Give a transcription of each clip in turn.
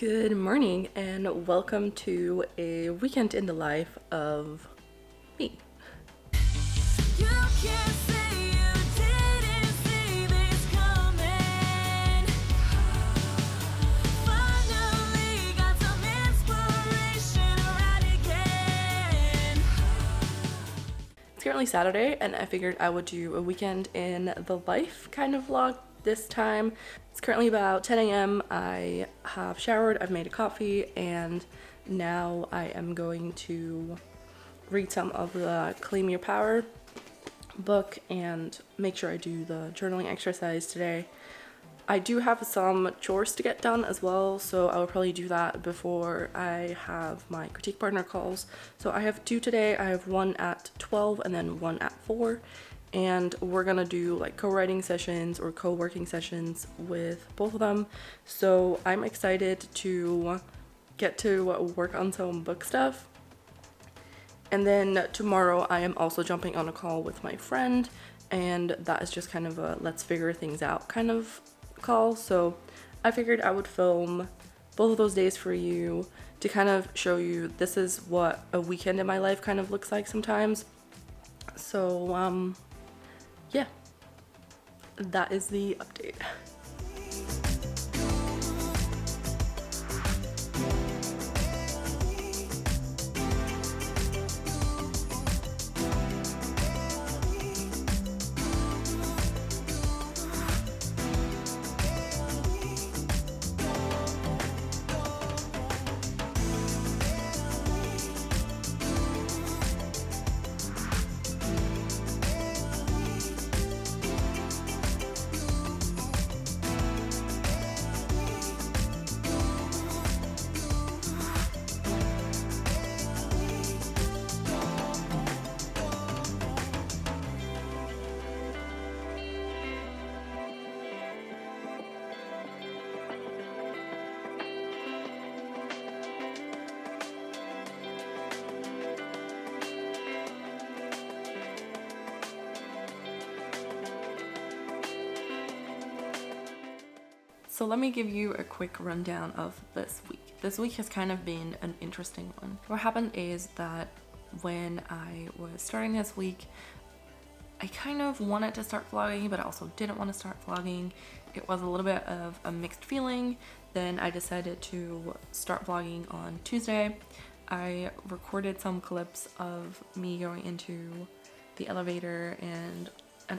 Good morning and welcome to a weekend in the life of me. You can't say you didn't see this coming. Finally got some inspiration around again. It's currently Saturday and I figured I would do a weekend in the life kind of vlog this time. It's currently about 10 a.m. I have showered, I've made a coffee, and now I am going to read some of the Claim Your Power book and make sure I do the journaling exercise today. I do have some chores to get done as well, so I will probably do that before I have my critique partner calls. So I have two today. I have one at 12 and then one at 4, and we're gonna do like co-writing sessions or co-working sessions with both of them. So I'm excited to get to work on some book stuff. And then tomorrow I am also jumping on a call with my friend, and that is just kind of a let's figure things out kind of call. So I figured I would film both of those days for you to kind of show you this is what a weekend in my life kind of looks like sometimes. So yeah, that is the update. So let me give you a quick rundown of this week. This week has kind of been an interesting one. What happened is that when I was starting this week, I kind of wanted to start vlogging, but I also didn't want to start vlogging. It was a little bit of a mixed feeling. Then I decided to start vlogging on Tuesday. I recorded some clips of me going into the elevator and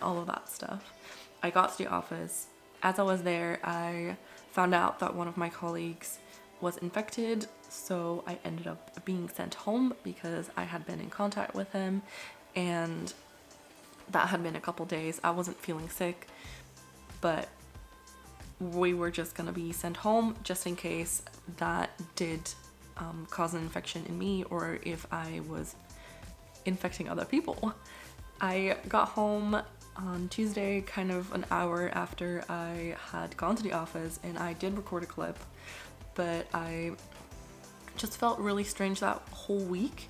all of that stuff. I got to the office. As I was there, I found out that one of my colleagues was infected, so I ended up being sent home because I had been in contact with him, and that had been a couple days. I wasn't feeling sick, but we were just gonna be sent home just in case that did cause an infection in me or if I was infecting other people. I got home on Tuesday, kind of an hour after I had gone to the office, and I did record a clip, but I just felt really strange that whole week.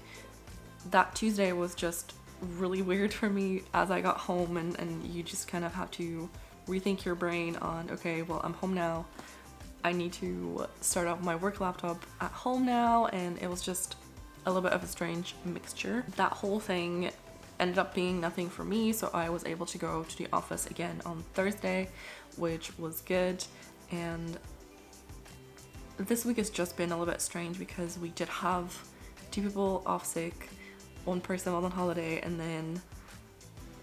That Tuesday was just really weird for me as I got home, and you just kind of have to rethink your brain on, okay, well, I'm home now. I need to start up my work laptop at home now, and it was just a little bit of a strange mixture. That whole thing ended up being nothing for me, so I was able to go to the office again on Thursday, which was good. And this week has just been a little bit strange because we did have 2 people off sick, 1 person was on holiday, and then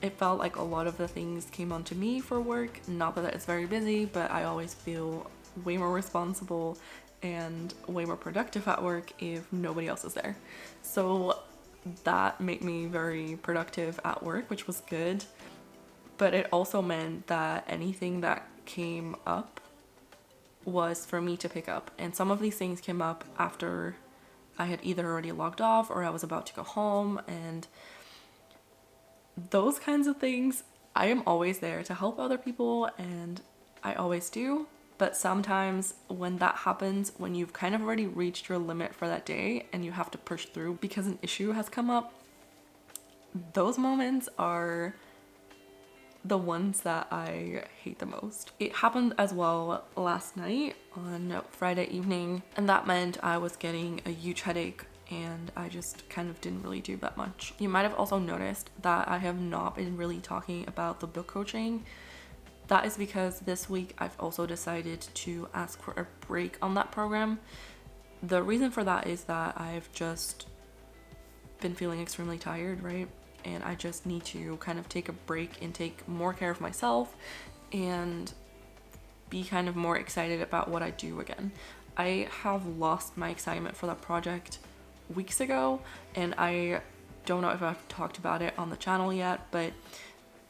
it felt like a lot of the things came onto me for work. Not that it's very busy, but I always feel way more responsible and way more productive at work if nobody else is there. So that made me very productive at work, which was good. But it also meant that anything that came up was for me to pick up. And some of these things came up after I had either already logged off or I was about to go home. And those kinds of things, I am always there to help other people, and I always do. But sometimes when that happens, when you've kind of already reached your limit for that day and you have to push through because an issue has come up, those moments are the ones that I hate the most. It happened as well last night on Friday evening, and that meant I was getting a huge headache and I just kind of didn't really do that much. You might have also noticed that I have not been really talking about the book coaching. That is because this week I've also decided to ask for a break on that program. The reason for that is that I've just been feeling extremely tired, right? And I just need to kind of take a break and take more care of myself and be kind of more excited about what I do again. I have lost my excitement for that project weeks ago, and I don't know if I've talked about it on the channel yet, but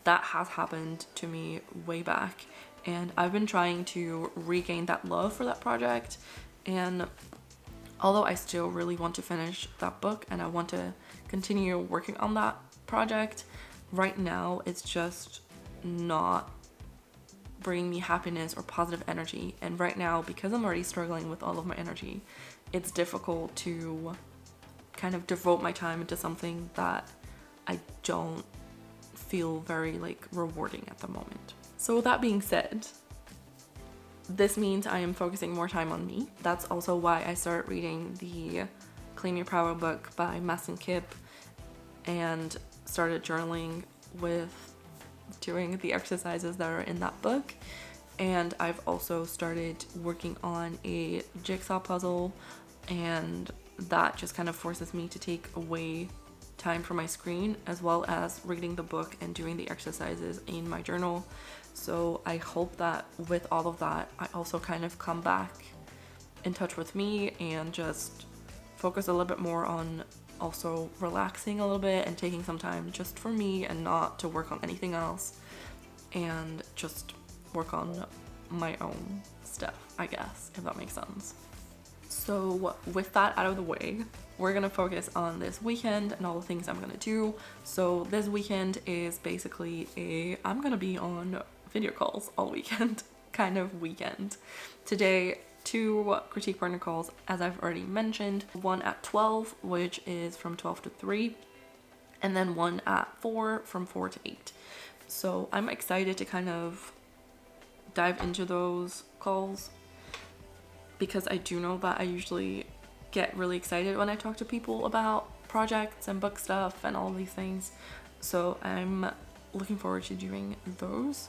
that has happened to me way back, and I've been trying to regain that love for that project. And although I still really want to finish that book and I want to continue working on that project, right now it's just not bringing me happiness or positive energy. And right now, because I'm already struggling with all of my energy, it's difficult to kind of devote my time into something that I don't feel very like rewarding at the moment. So with that being said, this means I am focusing more time on me. That's also why I started reading the Claim Your Power book by Masson Kip and started journaling with doing the exercises that are in that book. And I've also started working on a jigsaw puzzle, and that just kind of forces me to take away time from my screen, as well as reading the book and doing the exercises in my journal. So I hope that with all of that, I also kind of come back in touch with me and just focus a little bit more on also relaxing a little bit and taking some time just for me and not to work on anything else, and just work on my own stuff, I guess, if that makes sense. So with that out of the way, we're gonna focus on this weekend and all the things I'm gonna do. So this weekend is basically I'm gonna be on video calls all weekend kind of weekend. Today, 2 critique partner calls, as I've already mentioned. One at 12, which is from 12 to 3, and then one at 4 from 4 to 8. So I'm excited to kind of dive into those calls, because I do know that I usually get really excited when I talk to people about projects and book stuff and all these things. So I'm looking forward to doing those.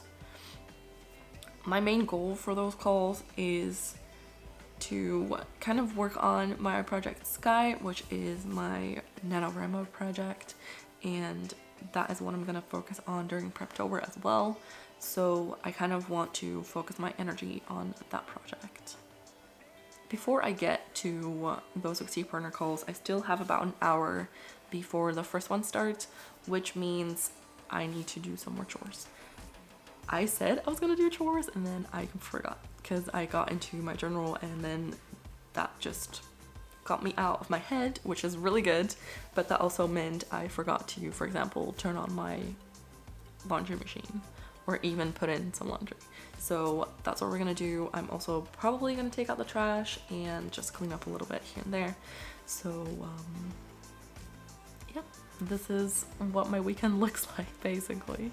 My main goal for those calls is to kind of work on my project Sky, which is my NaNoWriMo project, and that is what I'm gonna focus on during Preptober as well. So I kind of want to focus my energy on that project. Before I get to those critique partner calls, I still have about an hour before the first one starts, which means I need to do some more chores. I said I was gonna do chores and then I forgot, because I got into my journal and then that just got me out of my head, which is really good, but that also meant I forgot to, for example, turn on my laundry machine or even put in some laundry. So that's what we're gonna do. I'm also probably gonna take out the trash and just clean up a little bit here and there. So yeah, this is what my weekend looks like basically.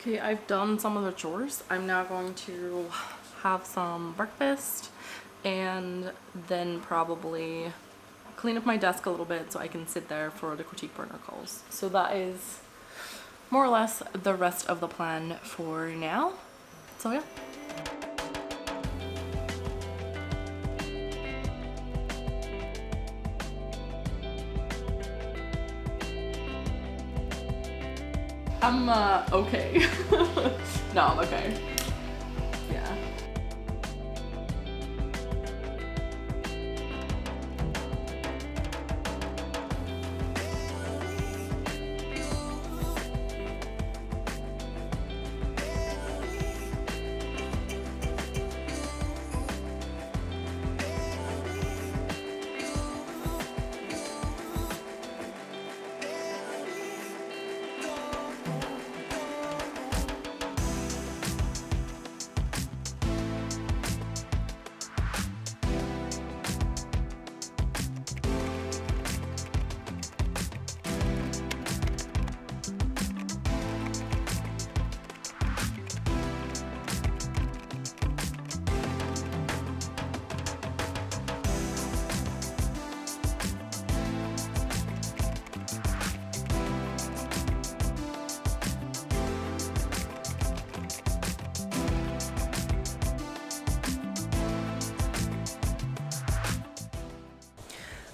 Okay, I've done some of the chores. I'm now going to have some breakfast and then probably clean up my desk a little bit so I can sit there for the critique partner calls. So that is more or less the rest of the plan for now. So yeah. I'm okay. No, I'm okay. Yeah.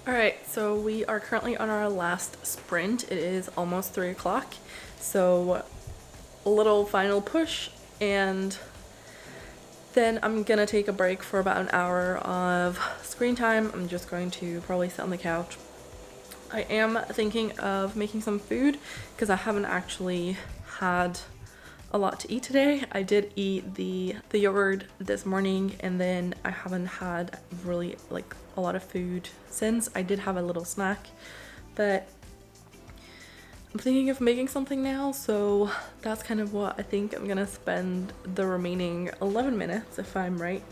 Alright, so we are currently on our last sprint. It is almost 3 o'clock. So a little final push, and then I'm gonna take a break for about an hour of screen time. I'm just going to probably sit on the couch. I am thinking of making some food because I haven't actually had a lot to eat today. I did eat the yogurt this morning, and then I haven't had really like a lot of food since. I did have a little snack, but I'm thinking of making something now, so that's kind of what I think I'm gonna spend the remaining 11 minutes, if I'm right,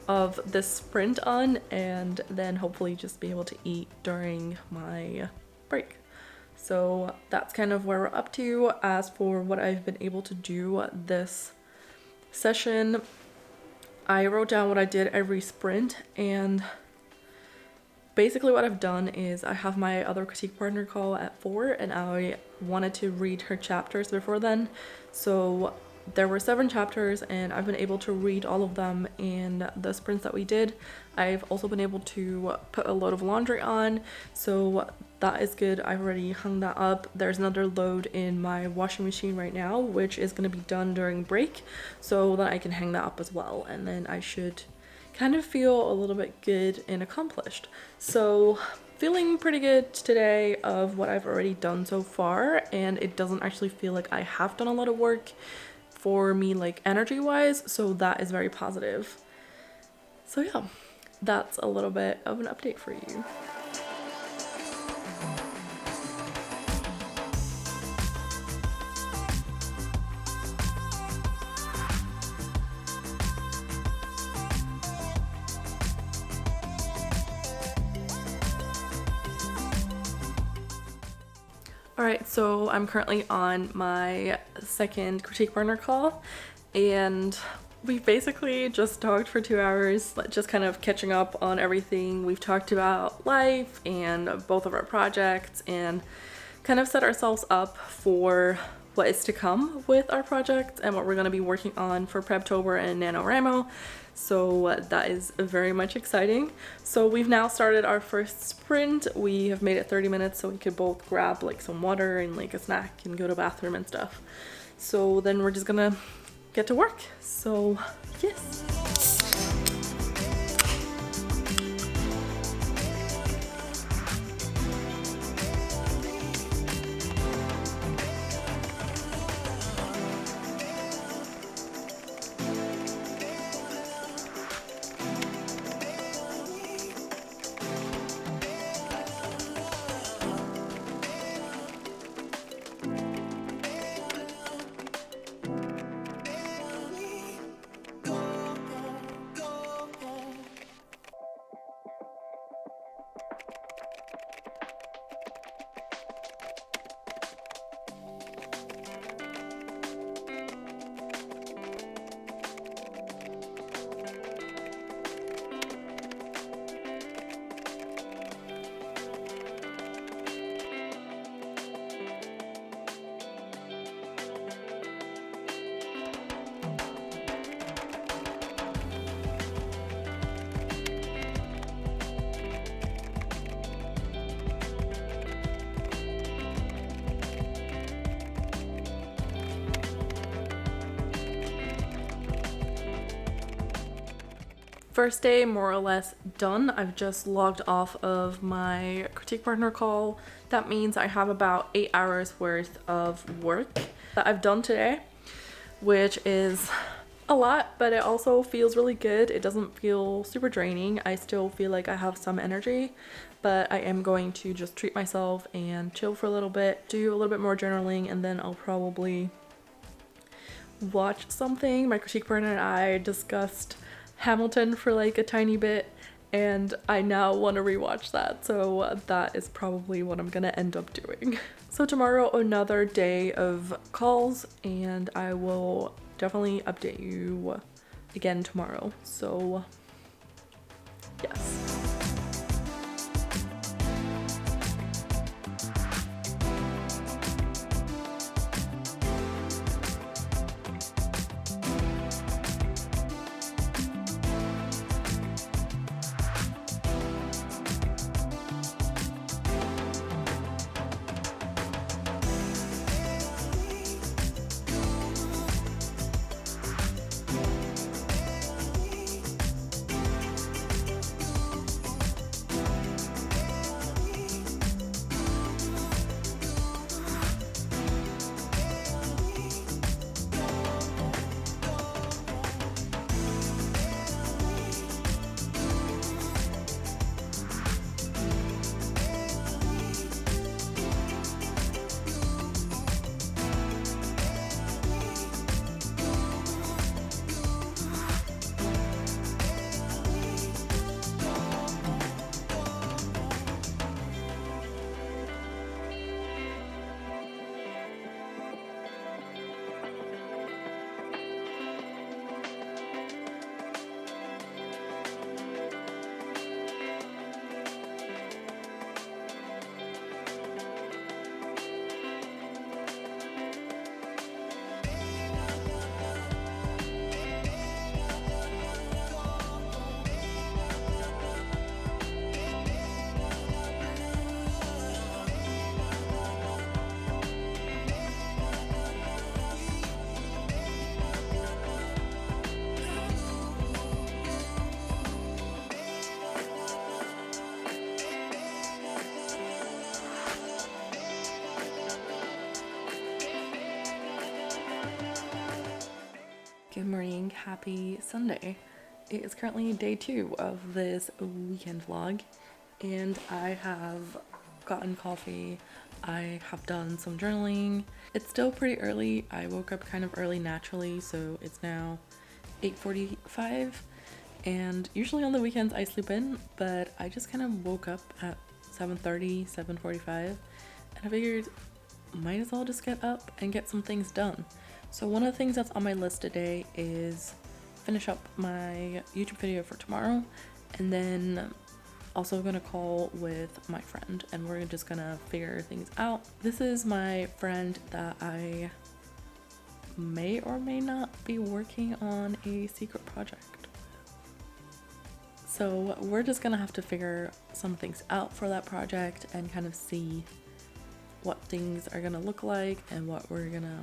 of this sprint on, and then hopefully just be able to eat during my break. So that's kind of where we're up to. As for what I've been able to do this session, I wrote down what I did every sprint, and basically what I've done is I have my other critique partner call at 4, and I wanted to read her chapters before then. So there were 7 chapters, and I've been able to read all of them in the sprints that we did. I've also been able to put a load of laundry on, so that is good. I've already hung that up. There's another load in my washing machine right now, which is going to be done during break, so that I can hang that up as well, and then I should kind of feel a little bit good and accomplished. So feeling pretty good today of what I've already done so far, and it doesn't actually feel like I have done a lot of work for me, like energy wise, so that is very positive. So yeah, that's a little bit of an update for you. Alright, so I'm currently on my second critique partner call, and we basically just talked for 2 hours, just kind of catching up on everything. We've talked about life and both of our projects, and kind of set ourselves up for what is to come with our project and what we're going to be working on for Preptober and NaNoWriMo. So that is very much exciting. So we've now started our first sprint. We have made it 30 minutes so we could both grab like some water and like a snack and go to the bathroom and stuff. So then we're just gonna get to work. So yes. First day more or less done. I've just logged off of my critique partner call. That means I have about 8 hours worth of work that I've done today, which is a lot, but it also feels really good. It doesn't feel super draining. I still feel like I have some energy, but I am going to just treat myself and chill for a little bit, do a little bit more journaling, and then I'll probably watch something. My critique partner and I discussed Hamilton for like a tiny bit, and I now want to rewatch that, so that is probably what I'm gonna end up doing. So tomorrow, another day of calls, and I will definitely update you again tomorrow. So yes. Good morning, happy Sunday. It is currently day 2 of this weekend vlog, and I have gotten coffee. I have done some journaling. It's still pretty early. I woke up kind of early naturally, so it's now 8:45, and usually on the weekends I sleep in, but I just kind of woke up at 7:30, 7:45, and I figured might as well just get up and get some things done. So one of the things that's on my list today is finish up my YouTube video for tomorrow, and then also gonna call with my friend, and we're just gonna figure things out. This is my friend that I may or may not be working on a secret project. So we're just gonna have to figure some things out for that project and kind of see what things are gonna look like and what we're gonna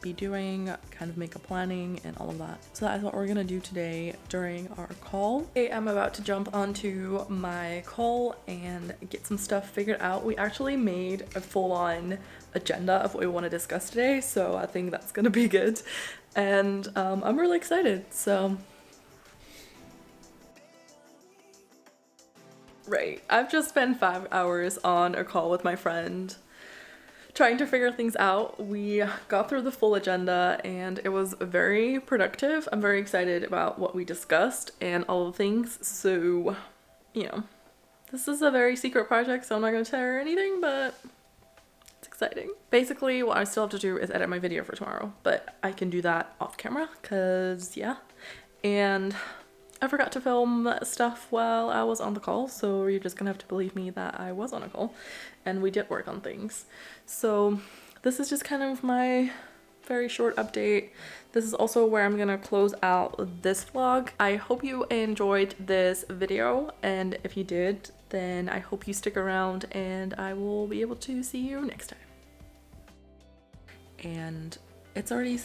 be doing, kind of make a planning and all of that. So that's what we're gonna do today during our call. Okay, I'm about to jump onto my call and get some stuff figured out. We actually made a full-on agenda of what we want to discuss today, so I think that's gonna be good. And I'm really excited, so. Right, I've just spent 5 hours on a call with my friend trying to figure things out. We got through the full agenda and it was very productive. I'm very excited about what we discussed and all the things. So, you know, this is a very secret project, so I'm not gonna tell her anything, but it's exciting. Basically, what I still have to do is edit my video for tomorrow, but I can do that off camera, cause yeah. And I forgot to film stuff while I was on the call, so you're just gonna have to believe me that I was on a call and we did work on things. So this is just kind of my very short update. This is also where I'm gonna close out this vlog. I hope you enjoyed this video, and if you did, then I hope you stick around and I will be able to see you next time. And it's already